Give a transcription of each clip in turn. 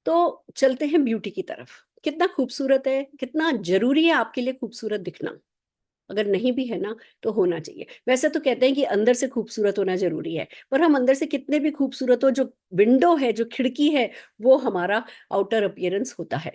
तो चलते हैं ब्यूटी की तरफ। कितना खूबसूरत है, कितना ज़रूरी है आपके लिए खूबसूरत दिखना? अगर नहीं भी है ना, तो होना चाहिए। वैसे तो कहते हैं कि अंदर से खूबसूरत होना ज़रूरी है, पर हम अंदर से कितने भी खूबसूरत हो, जो विंडो है, जो खिड़की है, वो हमारा आउटर अपीयरेंस होता है।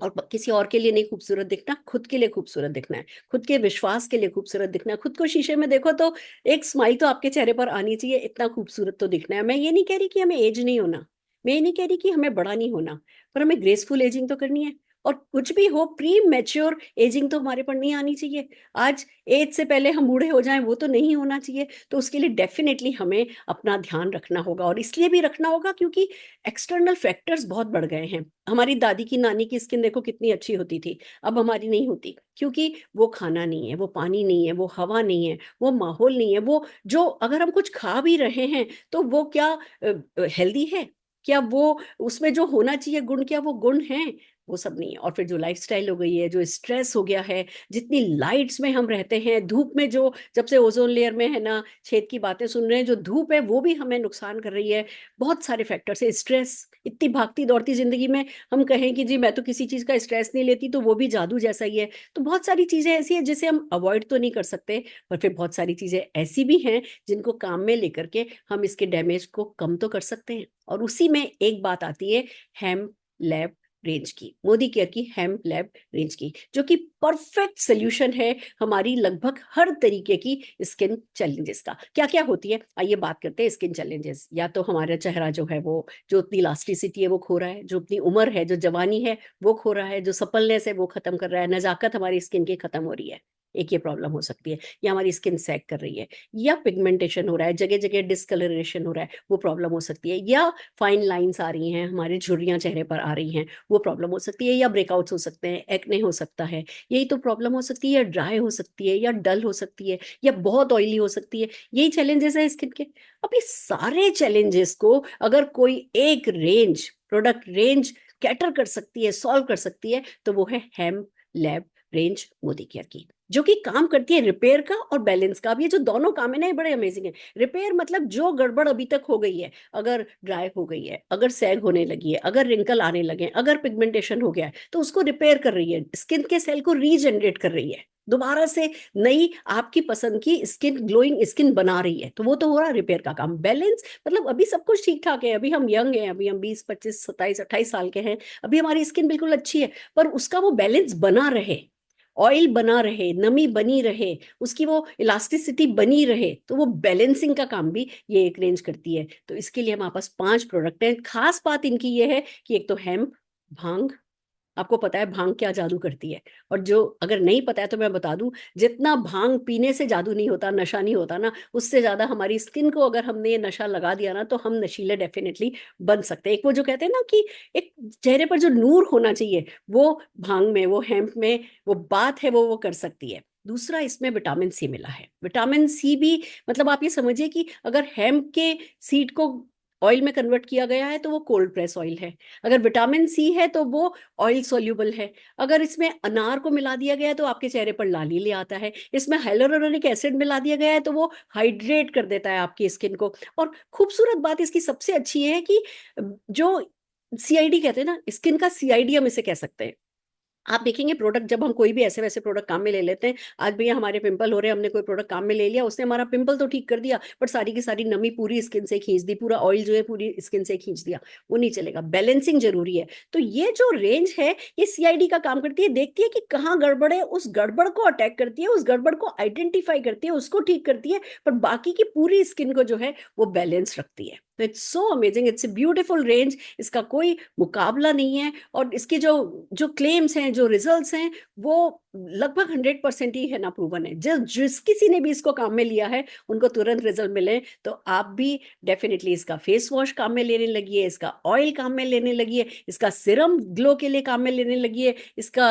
और किसी और के लिए नहीं खूबसूरत दिखना, खुद के लिए खूबसूरत दिखना है, खुद के विश्वास के लिए खूबसूरत दिखना है। खुद को शीशे में देखो तो एक स्माइल तो आपके चेहरे पर आनी चाहिए, इतना खूबसूरत तो दिखना है। मैं ये नहीं कह रही कि हमें एज नहीं होना, मैं ये नहीं कह रही कि हमें बड़ा नहीं होना, पर हमें ग्रेसफुल एजिंग तो करनी है। और कुछ भी हो, प्री मैच्योर एजिंग तो हमारे पर नहीं आनी चाहिए। आज एज से पहले हम बूढ़े हो जाएं, वो तो नहीं होना चाहिए। तो उसके लिए डेफिनेटली हमें अपना ध्यान रखना होगा, और इसलिए भी रखना होगा क्योंकि एक्सटर्नल फैक्टर्स बहुत बढ़ गए हैं। हमारी दादी की नानी की स्किन देखो कितनी अच्छी होती थी, अब हमारी नहीं होती, क्योंकि वो खाना नहीं है, वो पानी नहीं है, वो हवा नहीं है, वो माहौल नहीं है, वो जो अगर हम कुछ खा भी रहे हैं तो वो क्या हेल्दी है? क्या वो उसमें जो होना चाहिए गुण, क्या वो गुण हैं? वो सब नहीं है। और फिर जो लाइफस्टाइल हो गई है, जो स्ट्रेस हो गया है, जितनी लाइट्स में हम रहते हैं, धूप में जो जब से ओजोन लेयर में है ना छेद की बातें सुन रहे हैं, जो धूप है वो भी हमें नुकसान कर रही है। बहुत सारे फैक्टर्स है, स्ट्रेस, इतनी भागती दौड़ती जिंदगी में हम कहें कि जी मैं तो किसी चीज का स्ट्रेस नहीं लेती, तो वो भी जादू जैसा ही है। तो बहुत सारी चीजें ऐसी है जिसे हम अवॉइड तो नहीं कर सकते, पर फिर बहुत सारी चीजें ऐसी भी हैं जिनको काम में लेकर के हम इसके डैमेज को कम तो कर सकते हैं। और उसी में एक बात आती है हेम लैब रेंज की, मोदी केयर की हेम लैब रेंज की, जो कि परफेक्ट सोल्यूशन है हमारी लगभग हर तरीके की स्किन चैलेंजेस का। क्या क्या होती है, आइए बात करते हैं स्किन चैलेंजेस। या तो हमारा चेहरा जो है वो, जो अपनी इलास्टिसिटी है वो खो रहा है, जो अपनी उम्र है, जो जवानी है वो खो रहा है, जो सपलनेस है वो खत्म कर रहा है, नजाकत हमारी स्किन की खत्म हो रही है, एक ये प्रॉब्लम हो सकती है। या हमारी स्किन सैग कर रही है, या पिगमेंटेशन हो रहा है, जगह जगह डिस्कलरेशन हो रहा है, वो प्रॉब्लम हो सकती है। या फाइन लाइंस आ रही हैं, हमारी झुर्रियां चेहरे पर आ रही हैं, वो प्रॉब्लम हो सकती है। या ब्रेकआउट्स हो सकते हैं, एक्ने हो सकता है, यही तो प्रॉब्लम हो सकती है। या ड्राई हो सकती है, या डल हो सकती है, या बहुत ऑयली हो सकती है। यही चैलेंजेस है स्किन के। अब ये सारे चैलेंजेस को अगर कोई एक रेंज, प्रोडक्ट रेंज कैटर कर सकती है, सॉल्व कर सकती है, तो वो है हेम लैब रेंज मोदी केयर की, जो कि काम करती है रिपेयर का और बैलेंस का। अब ये जो दोनों काम है ना, ये बड़े अमेजिंग है। रिपेयर मतलब जो गड़बड़ अभी तक हो गई है, अगर ड्राई हो गई है, अगर सैग होने लगी है, अगर रिंकल आने लगे, अगर पिगमेंटेशन हो गया है, तो उसको रिपेयर कर रही है, स्किन के सेल को रीजनरेट कर रही है, दोबारा से नई आपकी पसंद की स्किन, ग्लोइंग स्किन बना रही है। तो वो तो हो रहा रिपेयर का काम। बैलेंस मतलब अभी सब कुछ ठीक ठाक है, अभी हम यंग हैं, अभी हम 20 25 27 28 साल के हैं, अभी हमारी स्किन बिल्कुल अच्छी है, पर उसका वो बैलेंस बना रहे, ऑयल बना रहे, नमी बनी रहे, उसकी वो इलास्टिसिटी बनी रहे, तो वो बैलेंसिंग का काम भी ये एक रेंज करती है। तो इसके लिए हमारे पास 5 प्रोडक्ट हैं। खास बात इनकी ये है कि एक तो हेम्प, भांग, आपको पता है भांग क्या जादू करती है? और जो अगर नहीं पता है तो मैं बता दूं, जितना भांग पीने से जादू नहीं होता, नशा नहीं होता ना, उससे ज्यादा हमारी स्किन को अगर हमने ये नशा लगा दिया ना, तो हम नशीले डेफिनेटली बन सकते हैं। एक वो जो कहते हैं ना कि एक चेहरे पर जो नूर होना चाहिए, वो भांग में, वो हेम्प में वो बात है, वो कर सकती है। दूसरा, इसमें विटामिन सी मिला है। विटामिन सी भी मतलब आप ये समझिए कि अगर हेम्प के सीड को ऑयल में कन्वर्ट किया गया है तो वो कोल्ड प्रेस ऑयल है। अगर विटामिन सी है तो वो ऑयल सोल्यूबल है। अगर इसमें अनार को मिला दिया गया है तो आपके चेहरे पर लाली ले आता है। इसमें हाइलुरोनिक एसिड मिला दिया गया है तो वो हाइड्रेट कर देता है आपकी स्किन को। और खूबसूरत बात इसकी सबसे अच्छी है कि जो सीआईडी कहते हैं ना, स्किन का सीआईडी हम इसे कह सकते हैं। आप देखेंगे प्रोडक्ट, जब हम कोई भी ऐसे वैसे प्रोडक्ट काम में ले लेते हैं, आज भैया हमारे पिंपल हो रहे हैं, हमने कोई प्रोडक्ट काम में ले लिया, उसने हमारा पिंपल तो ठीक कर दिया, बट सारी की सारी नमी पूरी स्किन से खींच दी, पूरा ऑयल जो है पूरी स्किन से खींच दिया, वो नहीं चलेगा। बैलेंसिंग जरूरी है। तो ये जो रेंज है, ये सीआईडी का काम करती है, देखती है कि कहाँ गड़बड़ है, उस गड़बड़ को अटैक करती है, उस गड़बड़ को आइडेंटिफाई करती है, उसको ठीक करती है, पर बाकी की पूरी स्किन को जो है वो बैलेंस रखती है। तो it's so amazing, it's a beautiful range, इसका कोई मुकाबला नहीं है। और इसके जो जो क्लेम्स हैं, जो रिजल्ट्स हैं, वो लगभग 100% ही है ना, प्रूवन है। जिस किसी ने भी इसको काम में लिया है, उनको तुरंत रिजल्ट मिले। तो आप भी डेफिनेटली इसका फेस वॉश काम में लेने लगिए, इसका ऑयल काम में लेने लगिए, इसका सिरम ग्लो के लिए काम में लेने लगिए, इसका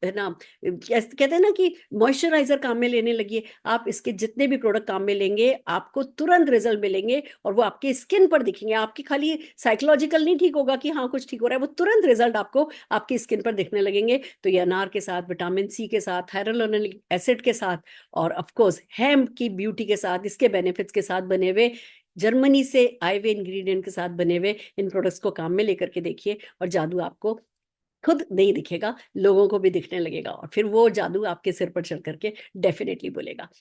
है ना कहते हैं ना कि मॉइस्चराइजर काम में लेने लगिए। आप इसके जितने भी प्रोडक्ट काम में लेंगे, आपको तुरंत रिजल्ट मिलेंगे, और वो आपकी स्किन पर दिखेंगे। आपकी खाली साइकोलॉजिकल नहीं ठीक होगा कि हाँ कुछ ठीक हो रहा है, वो तुरंत रिजल्ट आपको आपकी स्किन पर दिखने लगेंगे। तो ये अनार के साथ, विटामिन सी के साथ, हाइलुरोनिक एसिड के साथ, और ऑफ कोर्स हेम्प की ब्यूटी के साथ, इसके बेनिफिट्स के साथ बने हुए जर्मनी से आए हुए इंग्रेडिएंट के साथ बने हुए इन प्रोडक्ट्स को काम में लेकर के देखिए और जादू आपको खुद नहीं दिखेगा, लोगों को भी दिखने लगेगा और फिर वो जादू आपके सिर पर चढ़ करके डेफिनिटली बोलेगा।